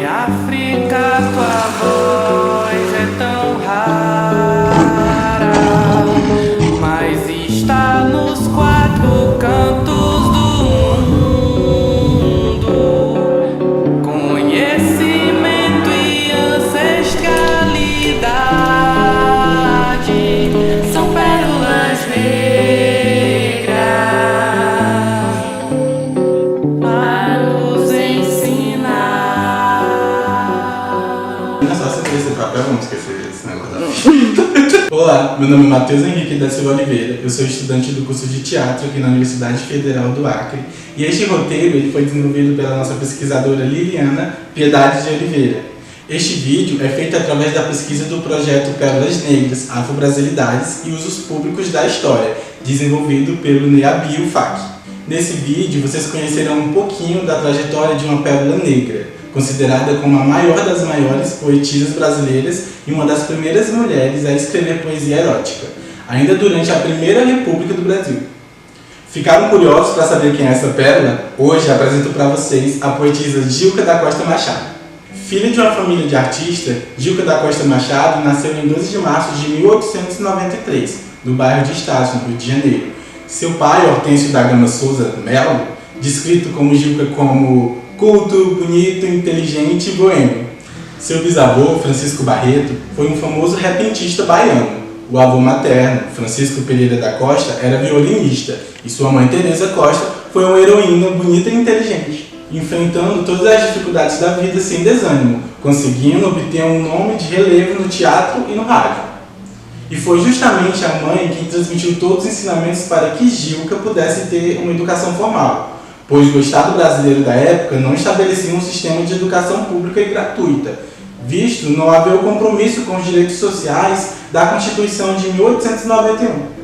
África, tua voz é tão rara, mas está nos quatro cantos do mundo. Conhecimento e ancestralidade são pérolas negras para nos ensinar. Não é só você ter esse papel, vamos esquecer esse negócio da ficha. Olá, meu nome é Matheus Henrique da Silva Oliveira, eu sou estudante do curso de teatro aqui na Universidade Federal do Acre, e este roteiro ele foi desenvolvido pela nossa pesquisadora Liliana Piedade de Oliveira. Este vídeo é feito através da pesquisa do projeto Pérolas Negras, Afro-Brasilidades e Usos Públicos da História, desenvolvido pelo NEABI UFAC. Nesse vídeo vocês conhecerão um pouquinho da trajetória de uma pérola negra, considerada como a maior das maiores poetisas brasileiras e uma das primeiras mulheres a escrever poesia erótica, ainda durante a Primeira República do Brasil. Ficaram curiosos para saber quem é essa pérola? Hoje apresento para vocês a poetisa Gilca da Costa Machado. Filha de uma família de artistas, Gilca da Costa Machado nasceu em 12 de março de 1893, no bairro de Estácio, no Rio de Janeiro. Seu pai, Hortêncio da Gama Souza Melo, descrito como Gilca como culto, bonito, inteligente e boêmio. Seu bisavô, Francisco Barreto, foi um famoso repentista baiano. O avô materno, Francisco Pereira da Costa, era violinista e sua mãe, Teresa Costa, foi uma heroína bonita e inteligente, enfrentando todas as dificuldades da vida sem desânimo, conseguindo obter um nome de relevo no teatro e no rádio. E foi justamente a mãe quem transmitiu todos os ensinamentos para que Gilca pudesse ter uma educação formal, pois o Estado brasileiro da época não estabelecia um sistema de educação pública e gratuita, visto não haver o compromisso com os direitos sociais da Constituição de 1891.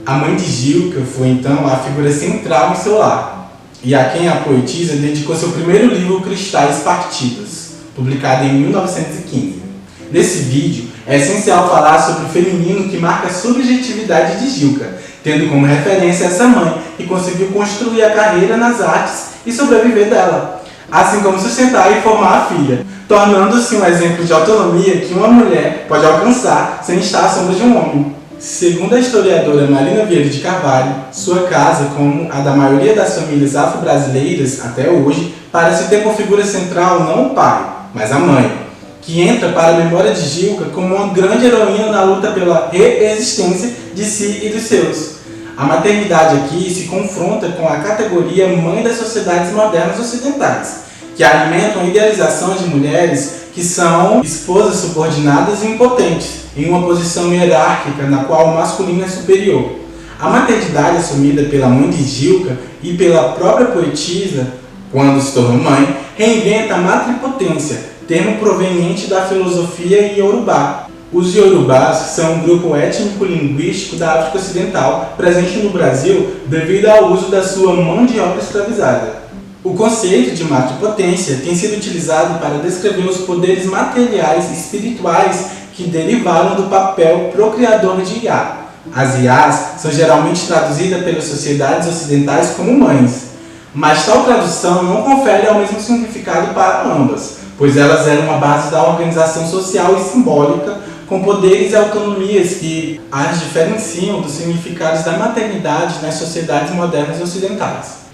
A mãe de Gilca foi então a figura central em seu lar, e a quem a poetisa dedicou seu primeiro livro Cristais Partidos, publicado em 1915. Nesse vídeo, é essencial falar sobre o feminino que marca a subjetividade de Gilca, tendo como referência essa mãe que conseguiu construir a carreira nas artes e sobreviver dela, assim como sustentar e formar a filha, tornando-se um exemplo de autonomia que uma mulher pode alcançar sem estar à sombra de um homem. Segundo a historiadora Marina Vieira de Carvalho, sua casa, como a da maioria das famílias afro-brasileiras até hoje, parece ter como figura central não o pai, mas a mãe, que entra para a memória de Gilca como uma grande heroína na luta pela reexistência de si e dos seus. A maternidade aqui se confronta com a categoria mãe das sociedades modernas ocidentais, que alimentam a idealização de mulheres que são esposas subordinadas e impotentes, em uma posição hierárquica na qual o masculino é superior. A maternidade assumida pela mãe de Gilca e pela própria poetisa, quando se tornou mãe, reinventa a matripotência, termo proveniente da filosofia iorubá. Os iorubás são um grupo étnico-linguístico da África Ocidental presente no Brasil devido ao uso da sua mão de obra escravizada. O conceito de matripotência tem sido utilizado para descrever os poderes materiais e espirituais que derivaram do papel procriador de Iá. As Iás são geralmente traduzidas pelas sociedades ocidentais como mães, mas tal tradução não confere ao mesmo significado para ambas, pois elas eram uma base da organização social e simbólica, com poderes e autonomias que as diferenciam dos significados da maternidade nas sociedades modernas ocidentais.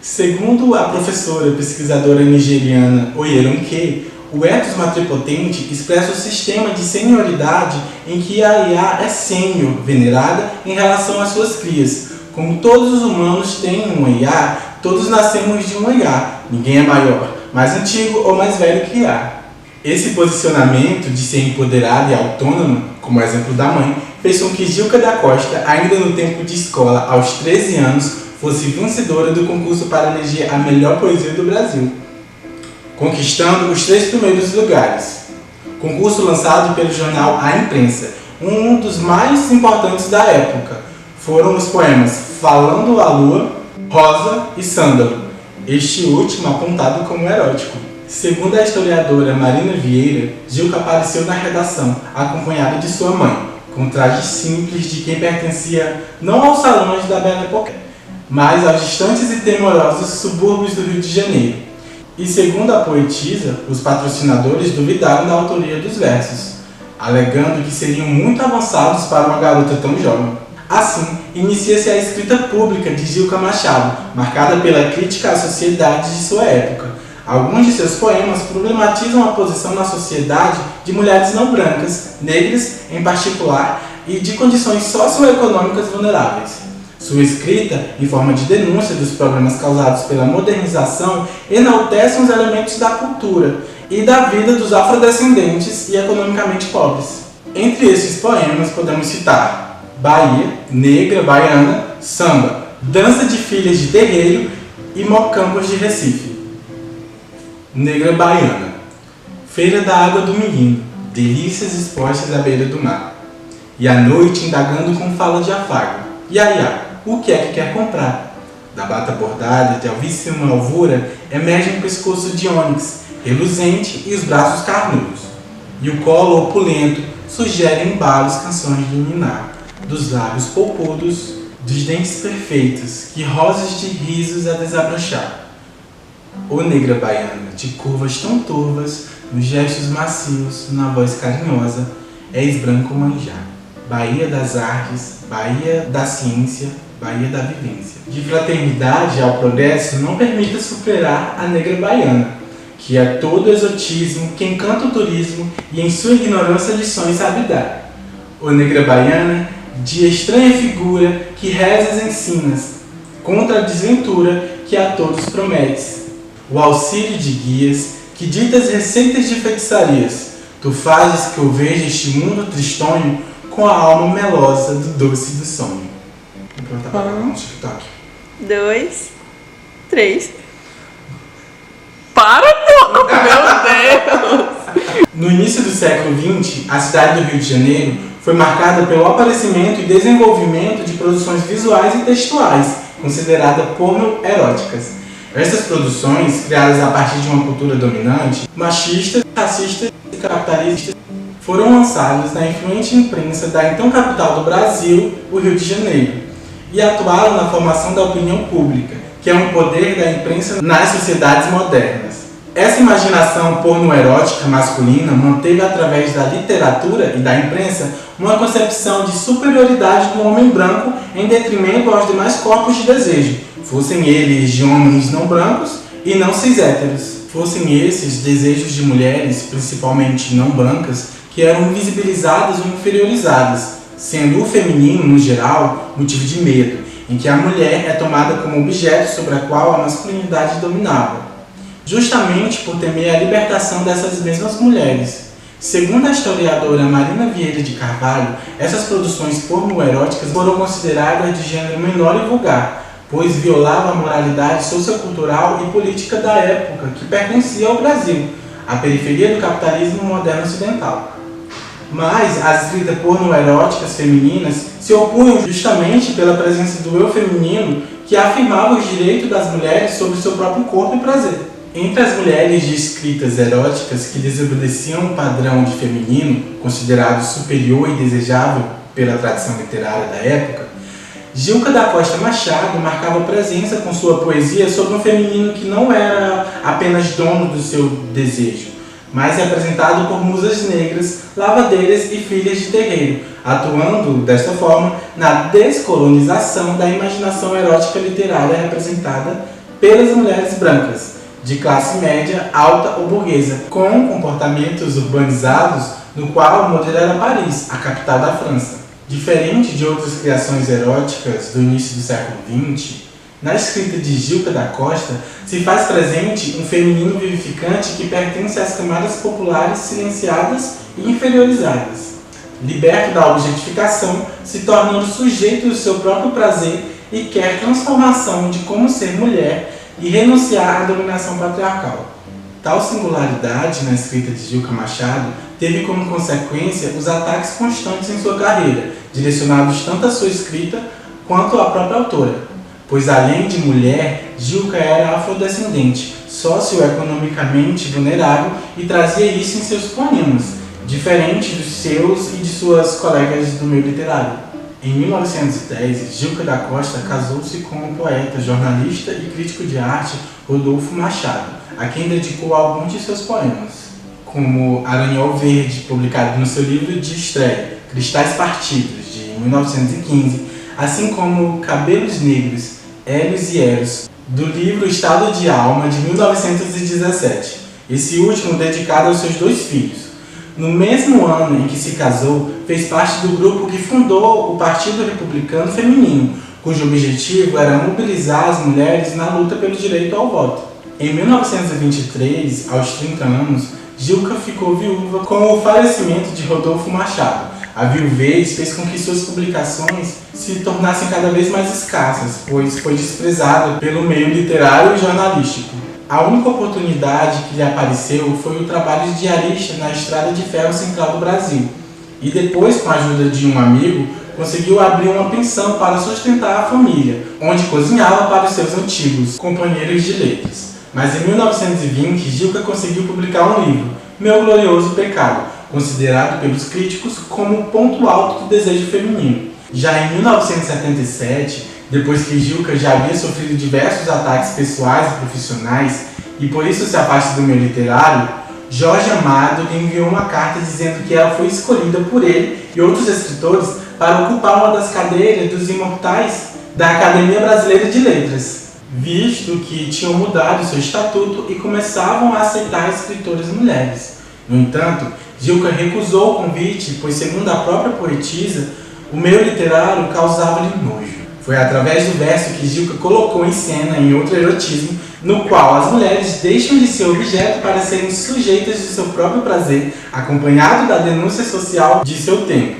Segundo a professora e pesquisadora nigeriana Oyeronke, o ethos matripotente expressa o sistema de senioridade em que a Iá é sênior, venerada em relação às suas crias. Como todos os humanos têm uma Iá, todos nascemos de uma Iá, ninguém é maior, mais antigo ou mais velho que Iá. Esse posicionamento de ser empoderada e autônoma, como o exemplo da mãe, fez com que Gilca da Costa, ainda no tempo de escola, aos 13 anos, fosse vencedora do concurso para eleger a melhor poesia do Brasil, conquistando os 3 primeiros lugares. Concurso lançado pelo jornal A Imprensa, um dos mais importantes da época. Foram os poemas Falando a Lua, Rosa e Sândalo, este último apontado como erótico. Segundo a historiadora Marina Vieira, Gilca apareceu na redação, acompanhada de sua mãe, com trajes simples de quem pertencia não aos salões da Belle Époque, mas aos distantes e temorosos subúrbios do Rio de Janeiro. E segundo a poetisa, os patrocinadores duvidaram da autoria dos versos, alegando que seriam muito avançados para uma garota tão jovem. Assim, inicia-se a escrita pública de Gilca Machado, marcada pela crítica à sociedade de sua época. Alguns de seus poemas problematizam a posição na sociedade de mulheres não brancas, negras em particular, e de condições socioeconômicas vulneráveis. Sua escrita, em forma de denúncia dos problemas causados pela modernização, enaltece os elementos da cultura e da vida dos afrodescendentes e economicamente pobres. Entre esses poemas podemos citar Bahia, Negra Baiana, Samba, Dança de Filhas de Terreiro e Mocambos de Recife. Negra Baiana, Feira da Água do Menino, delícias expostas à beira do mar. E à noite indagando com fala de afago. Iaiá, o que é que quer comprar? Da bata bordada de alvíssima alvura emerge um pescoço de ônix, reluzente e os braços carnudos. E o colo opulento sugere embalos canções de ninar, dos lábios polpudos, dos dentes perfeitos, que rosas de risos a desabrochar. Ô negra baiana, de curvas tão turvas, nos gestos macios, na voz carinhosa, és branco manjar. Bahia das artes, Bahia da ciência, Bahia da vivência. De fraternidade ao progresso, não permita superar a negra baiana, que é todo exotismo, que encanta o turismo e em sua ignorância lições sabe dar. Ô negra baiana, de estranha figura, que rezas ensinas, contra a desventura que a todos prometes. O auxílio de guias, que ditas receitas de feitiçarias, tu fazes que eu veja este mundo tristonho com a alma melosa do doce do sonho. Vou botar pra no TikTok. 2, 3. Para, pô! Meu Deus! No início do século XX, a cidade do Rio de Janeiro foi marcada pelo aparecimento e desenvolvimento de produções visuais e textuais, consideradas porno-eróticas. Essas produções, criadas a partir de uma cultura dominante, machista, racista e capitalista, foram lançadas na influente imprensa da então capital do Brasil, o Rio de Janeiro, e atuaram na formação da opinião pública, que é um poder da imprensa nas sociedades modernas. Essa imaginação pornoerótica masculina manteve através da literatura e da imprensa uma concepção de superioridade do homem branco em detrimento aos demais corpos de desejo, fossem eles de homens não brancos e não cis-héteros. Fossem esses desejos de mulheres, principalmente não brancas, que eram invisibilizadas ou inferiorizadas, sendo o feminino, no geral, motivo de medo, em que a mulher é tomada como objeto sobre a qual a masculinidade dominava, justamente por temer a libertação dessas mesmas mulheres. Segundo a historiadora Marina Vieira de Carvalho, essas produções pornoeróticas foram consideradas de gênero menor e vulgar, pois violavam a moralidade sociocultural e política da época que pertencia ao Brasil, a periferia do capitalismo moderno ocidental. Mas as escritas pornoeróticas femininas se opunham justamente pela presença do eu feminino que afirmava os direitos das mulheres sobre seu próprio corpo e prazer. Entre as mulheres de escritas eróticas que desobedeciam o padrão de feminino, considerado superior e desejável pela tradição literária da época, Gilca da Costa Machado marcava presença com sua poesia sobre um feminino que não era apenas dono do seu desejo, mas representado por musas negras, lavadeiras e filhas de terreiro, atuando, desta forma, na descolonização da imaginação erótica literária representada pelas mulheres brancas, de classe média, alta ou burguesa, com comportamentos urbanizados, no qual o modelo era Paris, a capital da França. Diferente de outras criações eróticas do início do século XX, na escrita de Gilca da Costa se faz presente um feminino vivificante que pertence às camadas populares silenciadas e inferiorizadas, liberto da objetificação, se tornando sujeito do seu próprio prazer e quer transformação de como ser mulher e renunciar à dominação patriarcal. Tal singularidade na escrita de Gilca Machado teve como consequência os ataques constantes em sua carreira, direcionados tanto à sua escrita quanto à própria autora, pois além de mulher, Gilca era afrodescendente, socioeconomicamente vulnerável e trazia isso em seus poemas, diferente dos seus e de suas colegas do meio literário. Em 1910, Gilca da Costa casou-se com o poeta, jornalista e crítico de arte Rodolfo Machado, a quem dedicou alguns de seus poemas, como Aranhol Verde, publicado no seu livro de estreia, Cristais Partidos, de 1915, assim como Cabelos Negros, Hélios e Eros, do livro Estado de Alma, de 1917, esse último dedicado aos seus 2 filhos. No mesmo ano em que se casou, fez parte do grupo que fundou o Partido Republicano Feminino, cujo objetivo era mobilizar as mulheres na luta pelo direito ao voto. Em 1923, aos 30 anos, Gilca ficou viúva com o falecimento de Rodolfo Machado. A viuvez fez com que suas publicações se tornassem cada vez mais escassas, pois foi desprezada pelo meio literário e jornalístico. A única oportunidade que lhe apareceu foi o trabalho de diarista na Estrada de Ferro Central do Brasil. E depois, com a ajuda de um amigo, conseguiu abrir uma pensão para sustentar a família, onde cozinhava para os seus antigos companheiros de letras. Mas em 1920, Gilca conseguiu publicar um livro, Meu Glorioso Pecado, considerado pelos críticos como o ponto alto do desejo feminino. Já em 1977, depois que Gilca já havia sofrido diversos ataques pessoais e profissionais e por isso se afasta do meio literário, Jorge Amado lhe enviou uma carta dizendo que ela foi escolhida por ele e outros escritores para ocupar uma das cadeiras dos imortais da Academia Brasileira de Letras, visto que tinham mudado seu estatuto e começavam a aceitar escritoras mulheres. No entanto, Gilca recusou o convite, pois, segundo a própria poetisa, o meio literário causava-lhe nojo. Foi através do verso que Gilca colocou em cena em outro erotismo, no qual as mulheres deixam de ser objeto para serem sujeitas de seu próprio prazer, acompanhado da denúncia social de seu tempo,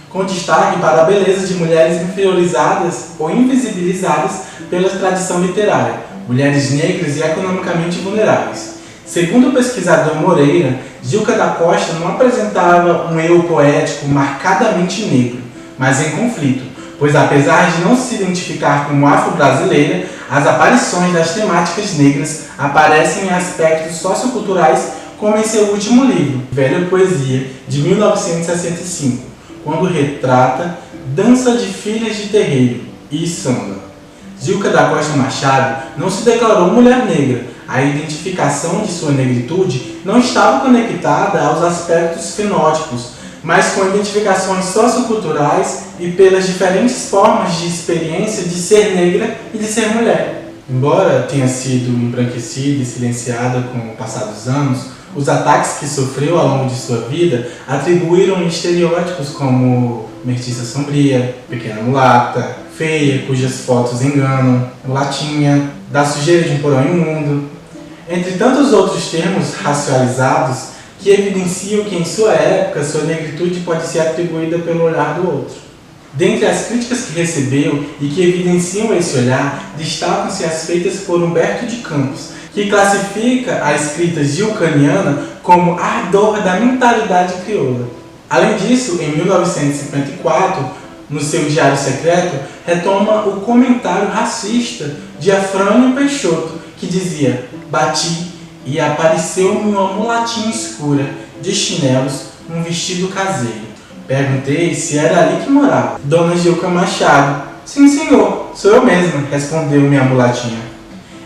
com destaque para a beleza de mulheres inferiorizadas ou invisibilizadas pela tradição literária, mulheres negras e economicamente vulneráveis. Segundo o pesquisador Moreira, Gilca da Costa não apresentava um eu poético marcadamente negro, mas em conflito, pois apesar de não se identificar como afro-brasileira, as aparições das temáticas negras aparecem em aspectos socioculturais, como em seu último livro, Velha Poesia, de 1965, quando retrata Dança de Filhas de Terreiro e Samba. Gilca da Costa Machado não se declarou mulher negra. A identificação de sua negritude não estava conectada aos aspectos fenótipos, mas com identificações socioculturais e pelas diferentes formas de experiência de ser negra e de ser mulher. Embora tenha sido embranquecida e silenciada com o passar dos anos, os ataques que sofreu ao longo de sua vida atribuíram estereótipos como mestiça sombria, pequena mulata, feia, cujas fotos enganam, mulatinha, da sujeira de um porão imundo, entre tantos outros termos racializados que evidenciam que em sua época sua negritude pode ser atribuída pelo olhar do outro. Dentre as críticas que recebeu e que evidenciam esse olhar, destacam-se as feitas por Humberto de Campos, que classifica a escrita gilcaniana como ardor da mentalidade crioula. Além disso, em 1954, no seu Diário Secreto, retoma o comentário racista de Afrânio Peixoto, que dizia: "Bati e apareceu-me uma mulatinha escura, de chinelos, um vestido caseiro. Perguntei se era ali que morava. Dona Gilca Machado. Sim, senhor, sou eu mesma", respondeu-me a mulatinha.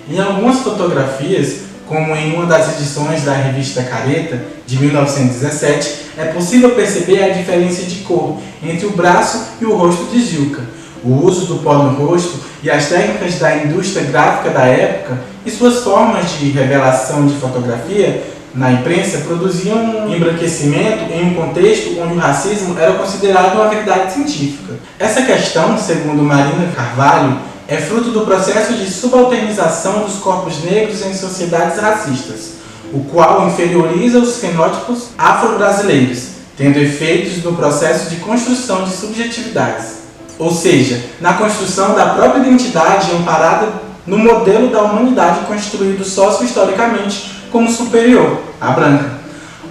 Em algumas fotografias, como em uma das edições da revista Careta, de 1917, é possível perceber a diferença de cor entre o braço e o rosto de Gilca. O uso do pó no rosto e as técnicas da indústria gráfica da época e suas formas de revelação de fotografia na imprensa produziam um embranquecimento em um contexto onde o racismo era considerado uma verdade científica. Essa questão, segundo Marina Carvalho, é fruto do processo de subalternização dos corpos negros em sociedades racistas, o qual inferioriza os fenótipos afro-brasileiros, tendo efeitos no processo de construção de subjetividades. Ou seja, na construção da própria identidade amparada no modelo da humanidade construído socio-historicamente como superior à branca.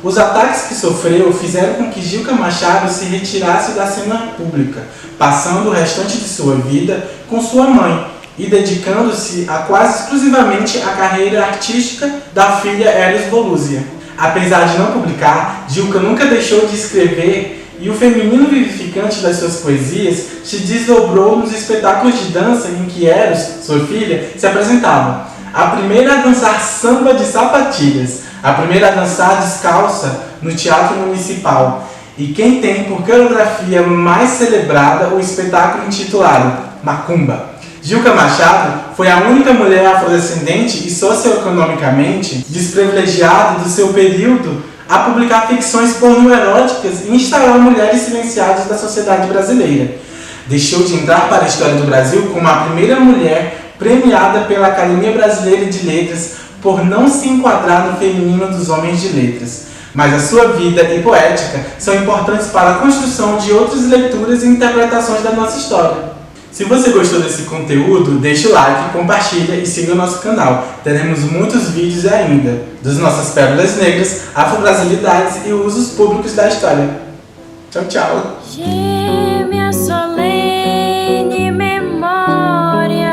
Os ataques que sofreu fizeram com que Gilca Machado se retirasse da cena pública, passando o restante de sua vida com sua mãe e dedicando-se quase exclusivamente à carreira artística da filha Elis Volúzia. Apesar de não publicar, Gilca nunca deixou de escrever e o feminino vivificante das suas poesias se desdobrou nos espetáculos de dança em que Eros, sua filha, se apresentava. a primeira a dançar samba de sapatilhas, a primeira a dançar descalça no Teatro Municipal, e quem tem por coreografia mais celebrada o espetáculo intitulado Macumba. Gilca Machado foi a única mulher afrodescendente e socioeconomicamente desprivilegiada do seu período a publicar ficções pornoeróticas e instalar mulheres silenciadas da sociedade brasileira. Deixou de entrar para a história do Brasil como a primeira mulher premiada pela Academia Brasileira de Letras por não se enquadrar no feminino dos homens de letras. Mas a sua vida e poética são importantes para a construção de outras leituras e interpretações da nossa história. Se você gostou desse conteúdo, deixe o like, compartilha e siga o nosso canal. Teremos muitos vídeos ainda das nossas pérolas negras, afro-brasilidades e usos públicos da história. Tchau, tchau! Gêmea solene memória,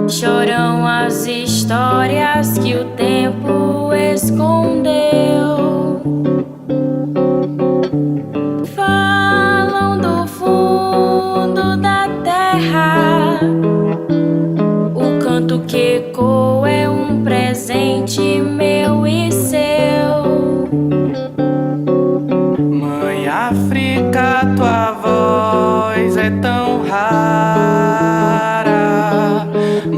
choram as histórias que o tempo escondeu. Falam do fundo da terra, o canto que ecoa é um presente meu e seu. Mãe África, tua voz é tão rara,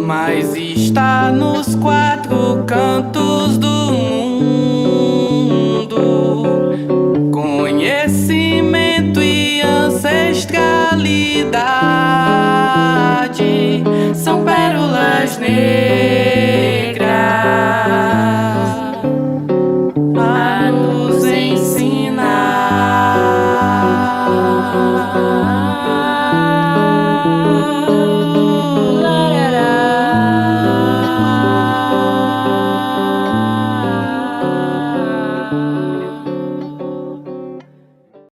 mas está nos quatro cantos do mundo. Conhecimento e ancestralidade são pérolas negras.